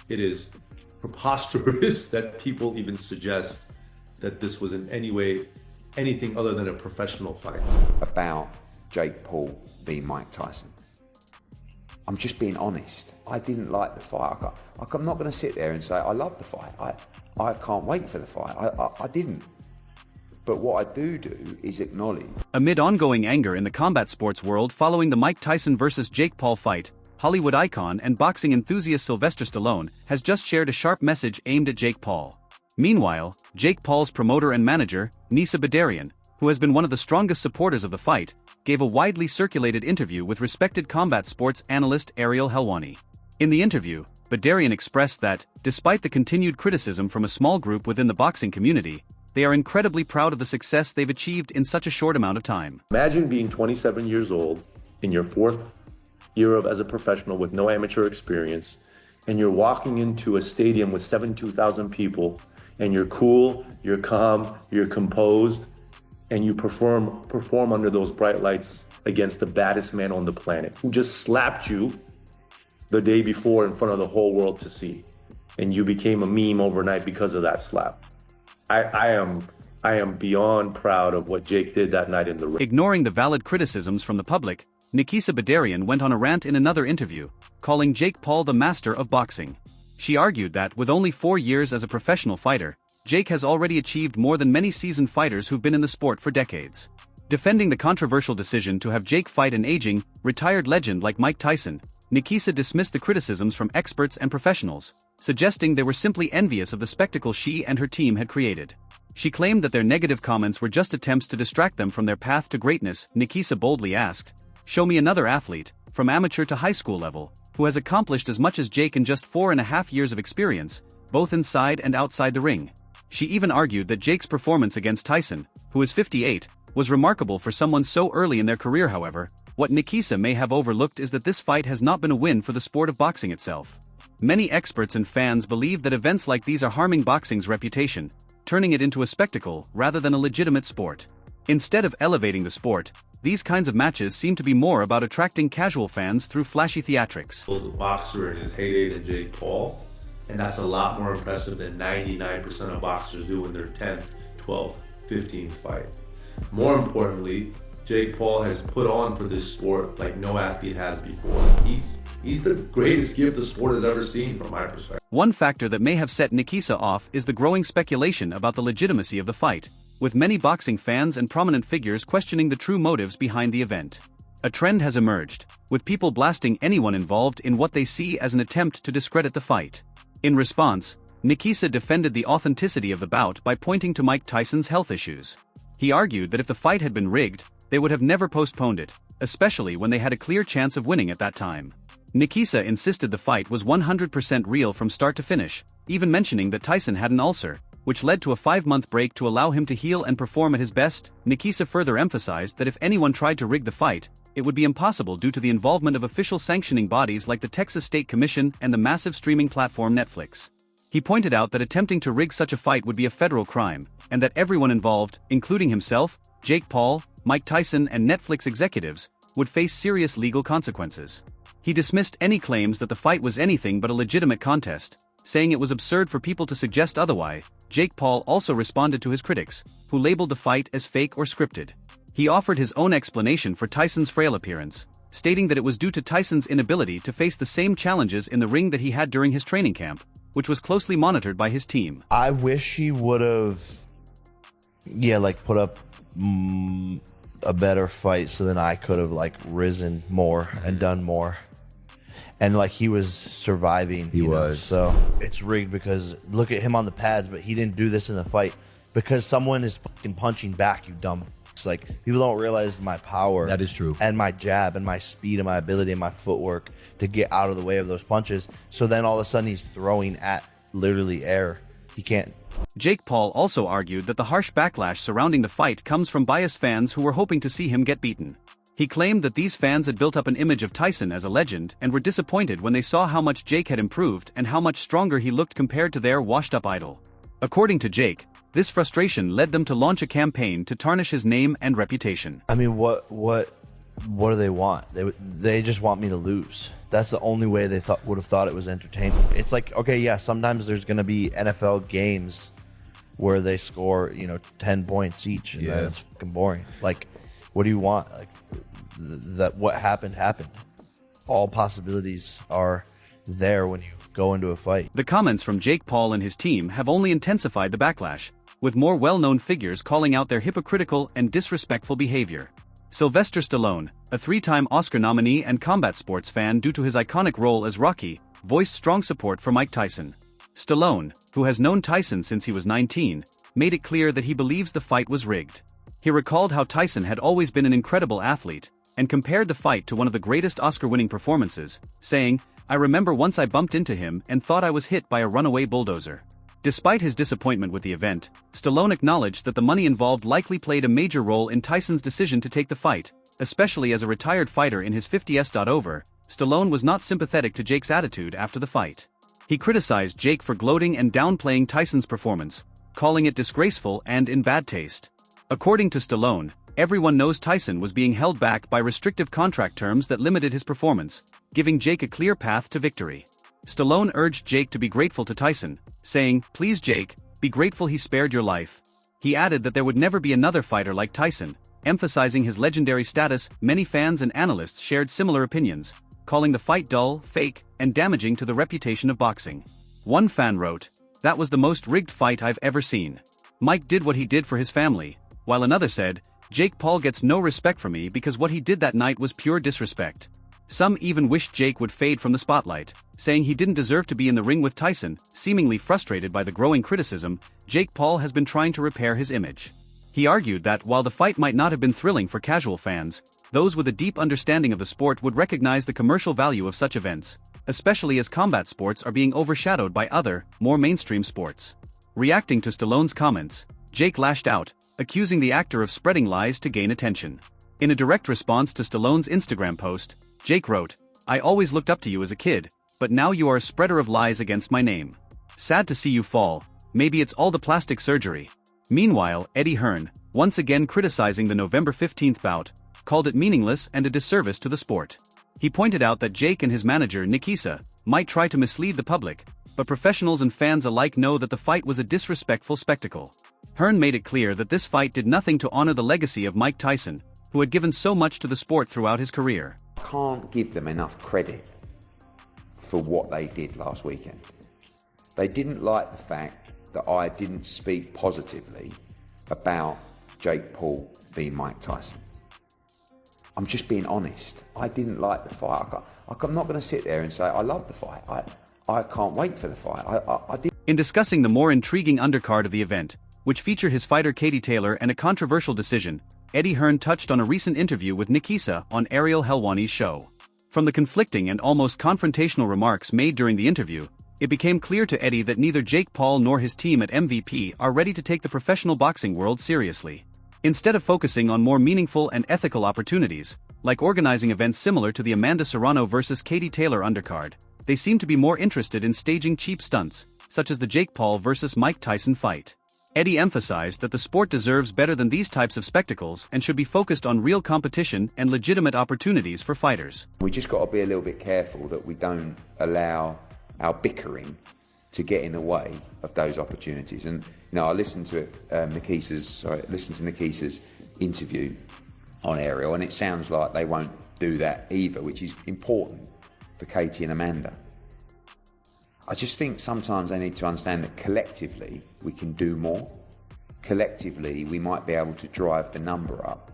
It is preposterous that people even suggest that this was in any way anything other than a professional fight. About Jake Paul v Mike Tyson. I'm just being honest. I didn't like the fight. I'm not going to sit there and say I love the fight. I can't wait for the fight. I didn't. But what I do is acknowledge. Amid ongoing anger in the combat sports world following the Mike Tyson vs. Jake Paul fight, Hollywood icon and boxing enthusiast Sylvester Stallone has just shared a sharp message aimed at Jake Paul. Meanwhile, Jake Paul's promoter and manager, Nisa Badarian, who has been one of the strongest supporters of the fight, gave a widely circulated interview with respected combat sports analyst Ariel Helwani. In the interview, Badarian expressed that, despite the continued criticism from a small group within the boxing community, they are incredibly proud of the success they've achieved in such a short amount of time. Imagine being 27 years old, in your fourth year as a professional with no amateur experience, and you're walking into a stadium with 72,000 people, and you're cool, you're calm, you're composed, and you perform under those bright lights against the baddest man on the planet, who just slapped you the day before in front of the whole world to see. And you became a meme overnight because of that slap. I am beyond proud of what Jake did that night in the ring. Ignoring the valid criticisms from the public, Nikisa Badarian went on a rant in another interview, calling Jake Paul the master of boxing. She argued that, with only 4 years as a professional fighter, Jake has already achieved more than many seasoned fighters who've been in the sport for decades. Defending the controversial decision to have Jake fight an aging, retired legend like Mike Tyson, Nikisa dismissed the criticisms from experts and professionals, suggesting they were simply envious of the spectacle she and her team had created. She claimed that their negative comments were just attempts to distract them from their path to greatness. Nikisa boldly asked, "Show me another athlete, from amateur to high school level, who has accomplished as much as Jake in just 4.5 years of experience, both inside and outside the ring." She even argued that Jake's performance against Tyson, who is 58, was remarkable for someone so early in their career. However, what Nikisa may have overlooked is that this fight has not been a win for the sport of boxing itself. Many experts and fans believe that events like these are harming boxing's reputation, turning it into a spectacle rather than a legitimate sport. Instead of elevating the sport, these kinds of matches seem to be more about attracting casual fans through flashy theatrics. The boxer in his heyday than Jake Paul, and that's a lot more impressive than 99% of boxers do in their 10th, 12th, 15th fight. More importantly, Jake Paul has put on for this sport like no athlete has before. He's the greatest gift the sport has ever seen from my perspective. One factor that may have set Nikisa off is the growing speculation about the legitimacy of the fight, with many boxing fans and prominent figures questioning the true motives behind the event. A trend has emerged, with people blasting anyone involved in what they see as an attempt to discredit the fight. In response, Nikisa defended the authenticity of the bout by pointing to Mike Tyson's health issues. He argued that if the fight had been rigged, they would have never postponed it, especially when they had a clear chance of winning at that time. Nikisa insisted the fight was 100% real from start to finish, even mentioning that Tyson had an ulcer, which led to a 5-month break to allow him to heal and perform at his best. Nikisa further emphasized that if anyone tried to rig the fight, it would be impossible due to the involvement of official sanctioning bodies like the Texas State Commission and the massive streaming platform Netflix. He pointed out that attempting to rig such a fight would be a federal crime, and that everyone involved, including himself, Jake Paul, Mike Tyson and Netflix executives, would face serious legal consequences. He dismissed any claims that the fight was anything but a legitimate contest, saying it was absurd for people to suggest otherwise. Jake Paul also responded to his critics, who labeled the fight as fake or scripted. He offered his own explanation for Tyson's frail appearance, stating that it was due to Tyson's inability to face the same challenges in the ring that he had during his training camp, which was closely monitored by his team. I wish he would have, put up a better fight so then I could have risen more and done more. And he was surviving. He was. So it's rigged because look at him on the pads, but he didn't do this in the fight because someone is fucking punching back, you dumb. It's people don't realize my power. That is true. And my jab and my speed and my ability and my footwork to get out of the way of those punches. So then all of a sudden he's throwing at literally air. He can't. Jake Paul also argued that the harsh backlash surrounding the fight comes from biased fans who were hoping to see him get beaten. He claimed that these fans had built up an image of Tyson as a legend and were disappointed when they saw how much Jake had improved and how much stronger he looked compared to their washed-up idol. According to Jake, this frustration led them to launch a campaign to tarnish his name and reputation. I mean, what what do they want? They just want me to lose. That's the only way they would have thought it was entertaining. It's like, okay, yeah, sometimes there's going to be NFL games where they score, 10 points each, and then it's fucking boring. Like, what do you want? Like, that what happened. All possibilities are there when you go into a fight. The comments from Jake Paul and his team have only intensified the backlash, with more well-known figures calling out their hypocritical and disrespectful behavior. Sylvester Stallone, a three-time Oscar nominee and combat sports fan due to his iconic role as Rocky, voiced strong support for Mike Tyson. Stallone, who has known Tyson since he was 19, made it clear that he believes the fight was rigged. He recalled how Tyson had always been an incredible athlete, and compared the fight to one of the greatest Oscar-winning performances, saying, "I remember once I bumped into him and thought I was hit by a runaway bulldozer." Despite his disappointment with the event, Stallone acknowledged that the money involved likely played a major role in Tyson's decision to take the fight, especially as a retired fighter in his 50th over. Stallone was not sympathetic to Jake's attitude after the fight. He criticized Jake for gloating and downplaying Tyson's performance, calling it disgraceful and in bad taste. According to Stallone, everyone knows Tyson was being held back by restrictive contract terms that limited his performance, giving Jake a clear path to victory. Stallone urged Jake to be grateful to Tyson, saying, "Please Jake, be grateful he spared your life." He added that there would never be another fighter like Tyson, emphasizing his legendary status. Many fans and analysts shared similar opinions, calling the fight dull, fake, and damaging to the reputation of boxing. One fan wrote, "That was the most rigged fight I've ever seen. Mike did what he did for his family," while another said, "Jake Paul gets no respect from me because what he did that night was pure disrespect." Some even wished Jake would fade from the spotlight, saying he didn't deserve to be in the ring with Tyson. Seemingly frustrated by the growing criticism, Jake Paul has been trying to repair his image. He argued that while the fight might not have been thrilling for casual fans, those with a deep understanding of the sport would recognize the commercial value of such events, especially as combat sports are being overshadowed by other, more mainstream sports. Reacting to Stallone's comments, Jake lashed out, accusing the actor of spreading lies to gain attention. In a direct response to Stallone's Instagram post, Jake wrote, "I always looked up to you as a kid, but now you are a spreader of lies against my name. Sad to see you fall. Maybe it's all the plastic surgery." Meanwhile, Eddie Hearn, once again criticizing the November 15th bout, called it meaningless and a disservice to the sport. He pointed out that Jake and his manager Nikisa might try to mislead the public, but professionals and fans alike know that the fight was a disrespectful spectacle. Hearn made it clear that this fight did nothing to honor the legacy of Mike Tyson, who had given so much to the sport throughout his career. Can't give them enough credit for what they did last weekend. They didn't like the fact that I didn't speak positively about Jake Paul v Mike Tyson. I'm just being honest. I didn't like the fight. I'm not going to sit there and say I love the fight. I can't wait for the fight. I did. In discussing the more intriguing undercard of the event, which featured his fighter Katie Taylor and a controversial decision, Eddie Hearn touched on a recent interview with Nikisa on Ariel Helwani's show. From the conflicting and almost confrontational remarks made during the interview, it became clear to Eddie that neither Jake Paul nor his team at MVP are ready to take the professional boxing world seriously. Instead of focusing on more meaningful and ethical opportunities, like organizing events similar to the Amanda Serrano vs. Katie Taylor undercard, they seem to be more interested in staging cheap stunts, such as the Jake Paul vs. Mike Tyson fight. Eddie emphasized that the sport deserves better than these types of spectacles and should be focused on real competition and legitimate opportunities for fighters. We just got to be a little bit careful that we don't allow our bickering to get in the way of those opportunities. And I listened to Nikisa's interview on Ariel, and it sounds like they won't do that either, which is important for Katie and Amanda. I just think sometimes they need to understand that collectively we can do more. Collectively we might be able to drive the number up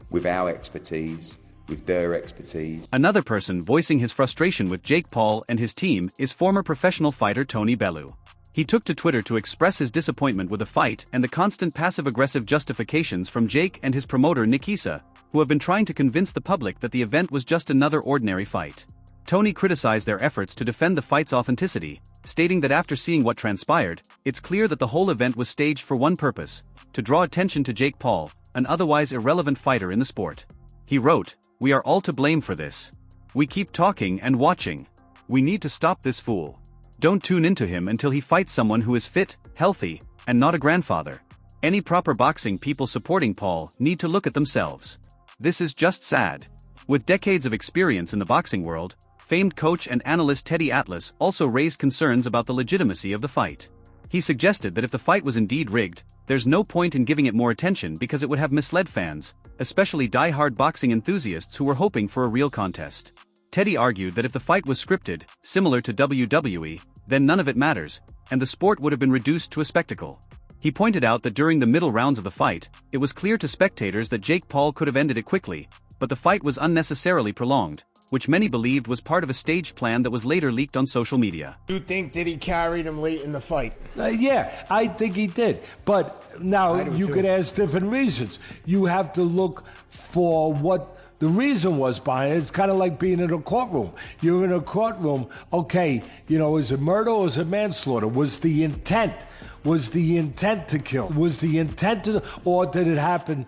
with our expertise, with their expertise. Another person voicing his frustration with Jake Paul and his team is former professional fighter Tony Bellew. He took to Twitter to express his disappointment with the fight and the constant passive-aggressive justifications from Jake and his promoter Nikisa, who have been trying to convince the public that the event was just another ordinary fight. Tony criticized their efforts to defend the fight's authenticity, stating that after seeing what transpired, it's clear that the whole event was staged for one purpose: to draw attention to Jake Paul, an otherwise irrelevant fighter in the sport. He wrote, "We are all to blame for this. We keep talking and watching. We need to stop this fool. Don't tune into him until he fights someone who is fit, healthy, and not a grandfather. Any proper boxing people supporting Paul need to look at themselves. This is just sad." With decades of experience in the boxing world, famed coach and analyst Teddy Atlas also raised concerns about the legitimacy of the fight. He suggested that if the fight was indeed rigged, there's no point in giving it more attention because it would have misled fans, especially die-hard boxing enthusiasts who were hoping for a real contest. Teddy argued that if the fight was scripted, similar to WWE, then none of it matters, and the sport would have been reduced to a spectacle. He pointed out that during the middle rounds of the fight, it was clear to spectators that Jake Paul could have ended it quickly, but the fight was unnecessarily prolonged, which many believed was part of a staged plan that was later leaked on social media. You think that he carried him late in the fight? Yeah, I think he did. But now you could ask different reasons. You have to look for what the reason was behind it. It's kind of like being in a courtroom. You're in a courtroom, okay, is it murder or is it manslaughter? Was the intent to kill? Was the intent to, or did it happen,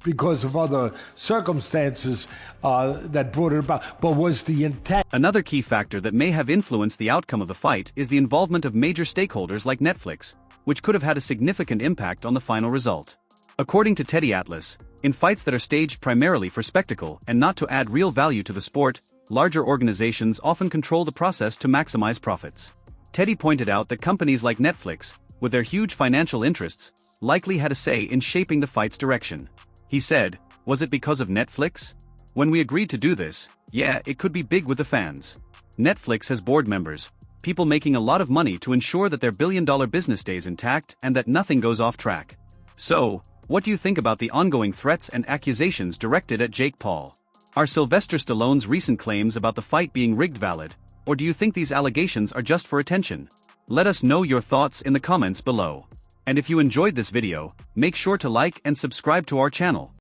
because of other circumstances that brought it about? But was the intent? Another key factor that may have influenced the outcome of the fight is the involvement of major stakeholders like Netflix, which could have had a significant impact on the final result. According to Teddy Atlas, in fights that are staged primarily for spectacle and not to add real value to the sport, larger organizations often control the process to maximize profits. Teddy pointed out that companies like Netflix, with their huge financial interests, likely had a say in shaping the fight's direction. He said, "Was it because of Netflix? When we agreed to do this, yeah, it could be big with the fans. Netflix has board members, people making a lot of money to ensure that their billion-dollar business stays intact and that nothing goes off track. So, what do you think about the ongoing threats and accusations directed at Jake Paul? Are Sylvester Stallone's recent claims about the fight being rigged valid, or do you think these allegations are just for attention? Let us know your thoughts in the comments below. And if you enjoyed this video, make sure to like and subscribe to our channel.